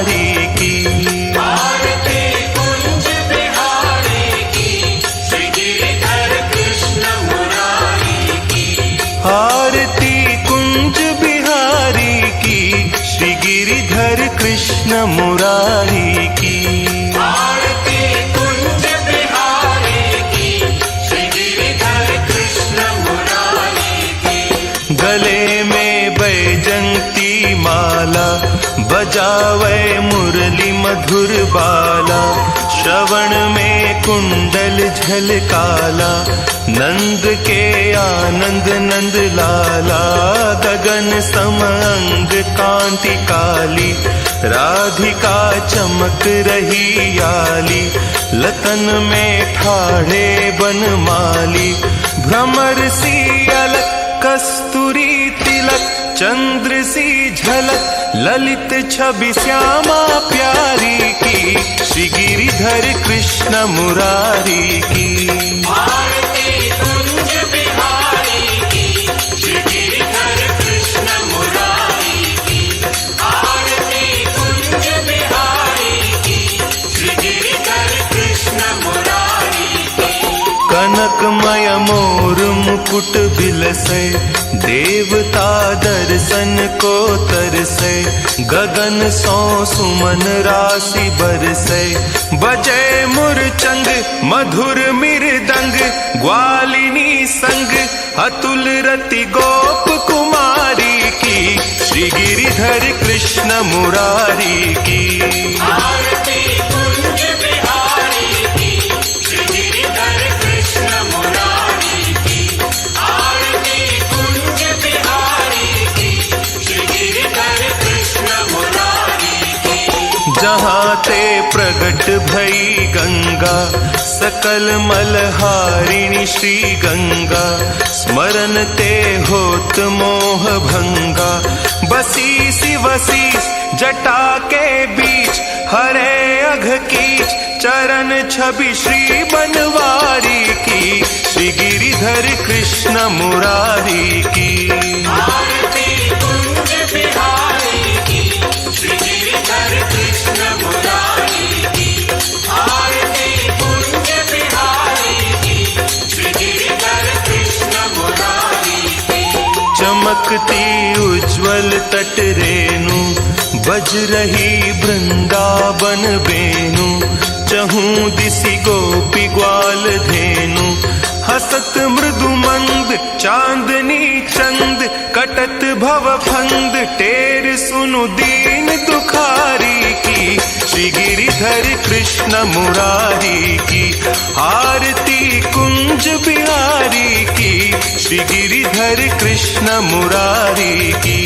मुरारी की। आरती कुंज बिहारी की, श्री गिरिधर कृष्ण मुरारी की। आरती कुंज बिहारी की, श्री गिरिधर कृष्ण मुरारी की। आरती कुंज बिहारी की, श्री गिरिधर कृष्ण मुरारी की। गले में बैजंती माला, बजावे मुरली मधुर बाला। श्रवण में कुंडल झलकाला, नंद के आनंद नंद लाला। गगन सम अंग कांति काली, राधिका चमक रही आली। लतन में ठाढ़े बनमाली, भ्रमर सी अलक कस्तूरी तिलक। चंद्र सी झलक ललित छवि श्यामा प्यारी की, श्री गिरिधर कृष्ण मुरारी की। आरती कुंज बिहारी की, श्री गिरिधर कृष्ण मुरारी की। आरती कुंज बिहारी की, श्री गिरिधर कृष्ण मुरारी की। कनकमय मोर मुकुट बिलसे, देवता दर्शन को तरसे। गगन सो सुमन राशि बरसे, बजे मुरचंग मधुर मृदंग। ग्वालिनी संग अतुल रति गोप कुमारी की, श्री गिरिधर कृष्ण मुरारी की। आरती कुंज बिहारी की, श्री गिरिधर कृष्ण मुरारी की। आरती कुंज बिहारी की, श्री गिरिधर कृष्ण मुरारी की। जहाँ ते प्रगट भई गंगा, सकल मलहारिणी श्री गंगा। स्मरण ते होत मोह भंगा, बसी सी वसीस जटा के बीच। हरे अघ कीच चरण छवि श्री बनवारी की, श्री गिरिधर कृष्ण मुरारी की। आरती कुंज बिहारी की, श्री गिरिधर कृष्ण मुरारी की। आरती कुंज बिहारी की, श्री गिरिधर कृष्ण मुरारी की। चमकती उज्ज्वल तट रेणु, बज रही वृंदावन बेनु। चहूं दिसि गोपी ग्वाल धेनु, हसत मृदु मंद चांदनी चंद। कटत भव फंद टेर सुनु दीन दुखारी की, श्री गिरिधर कृष्ण मुरारी की। आरती कुंज बिहारी की, श्री गिरिधर कृष्ण मुरारी की।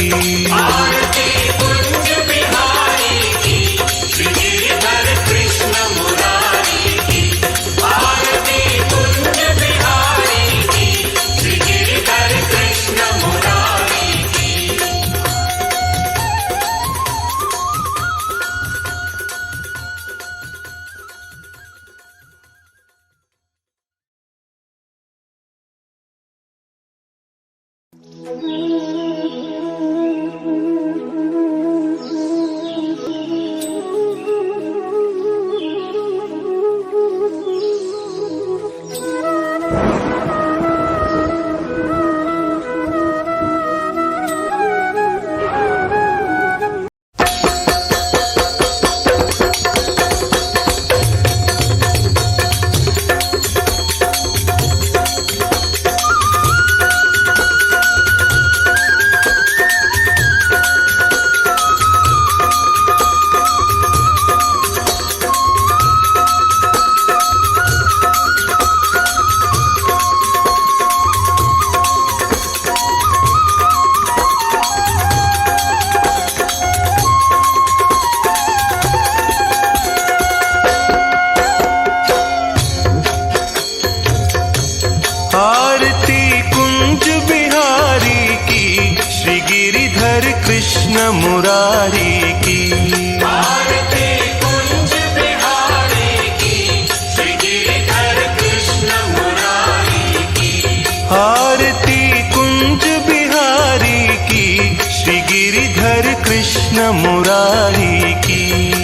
आरती कुंज बिहारी की, श्री गिरिधर कृष्ण मुरारी की। आरती कुंज बिहारी की, श्री गिरिधर कृष्ण मुरारी की। कृष्ण मुरारी की। आरती कुंज बिहारी की, श्री गिरिधर कृष्ण मुरारी की। आरती कुंज बिहारी की, श्री गिरिधर कृष्ण मुरारी की।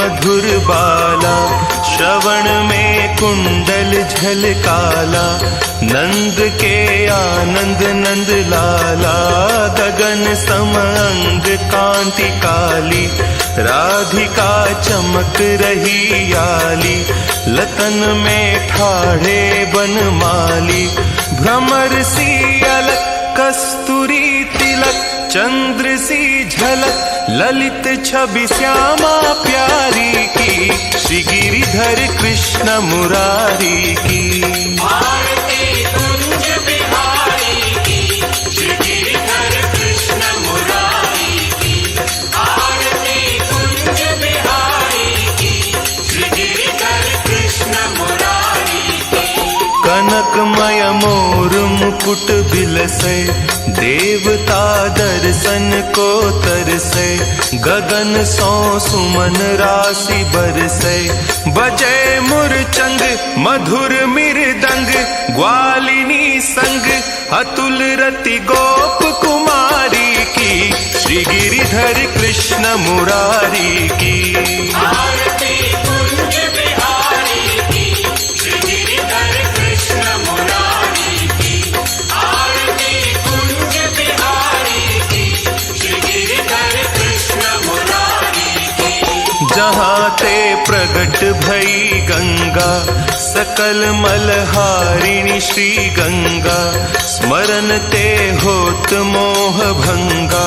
मधुर बाला, श्रवण में कुंडल झलकाला, नंद के आनंद नंद लाला, गगन सम अंग कांति काली, राधिका चमक रही आली, लतन में ठाढ़े बनमाली, भ्रमर सी अलक कस्तूरी तिलक, चंद्र सी झलक ललित छवि श्यामा प्यारी की, श्री गिरिधर कृष्ण मुरारी की। आरती कुंज बिहारी की, श्री गिरिधर कृष्ण मुरारी की। आरती कुंज बिहारी की, श्री गिरिधर कृष्ण मुरारी की। कनकमय मोर मुकुट बिलसे, देवता दर्शन को तरसे, गगन सो सुमन राशि बरसे, बजे मुरचंग मधुर मृदंग, ग्वालिनी संग अतुल रति गोप कुमारी की, श्री गिरिधर कृष्ण मुरारी की। आरती कुंज बिहारी की, श्री गिरिधर कृष्ण मुरारी की। आरती कुंज बिहारी की, श्री गिरिधर कृष्ण मुरारी की। जहाँ ते प्रगट भई गंगा, सकल मलहारिणी श्री गंगा, स्मरण ते होत मोह भंगा,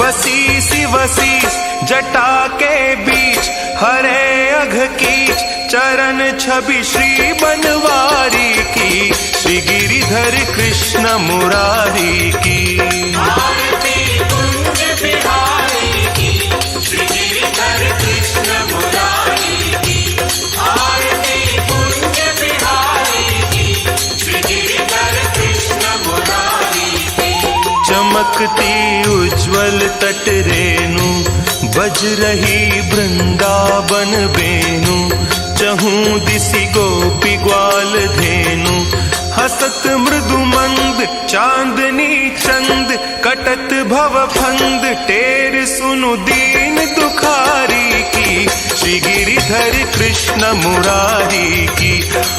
बसी सी वसीस जटा के बीच, हरे अघ कीच चरण छवि श्री बनवारी की, श्री गिरिधर कृष्ण मुरारी की। आरती कुंज बिहारी की, श्री गिरिधर कृष्ण मुरारी की। आरती कुंज बिहारी की, श्री गिरिधर कृष्ण मुरारी की। चमकती उज्ज्वल तट रेणु, बज रही वृंदावन बेनु, चहूं दिसि गोपी ग्वाल धेनु, हसत मृदु मंद चांदनी चंद, कटत भव फंद टेर सुनु दीन दुखारी की, श्री गिरिधर कृष्ण मुरारी की।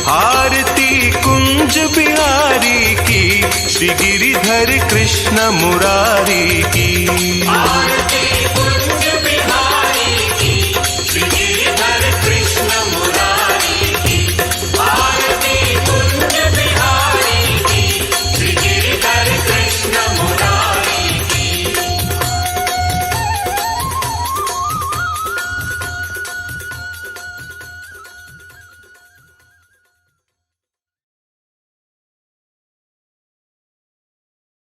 आरती कुंज बिहारी की, श्री गिरिधर कृष्ण मुरारी की। आरती कुंज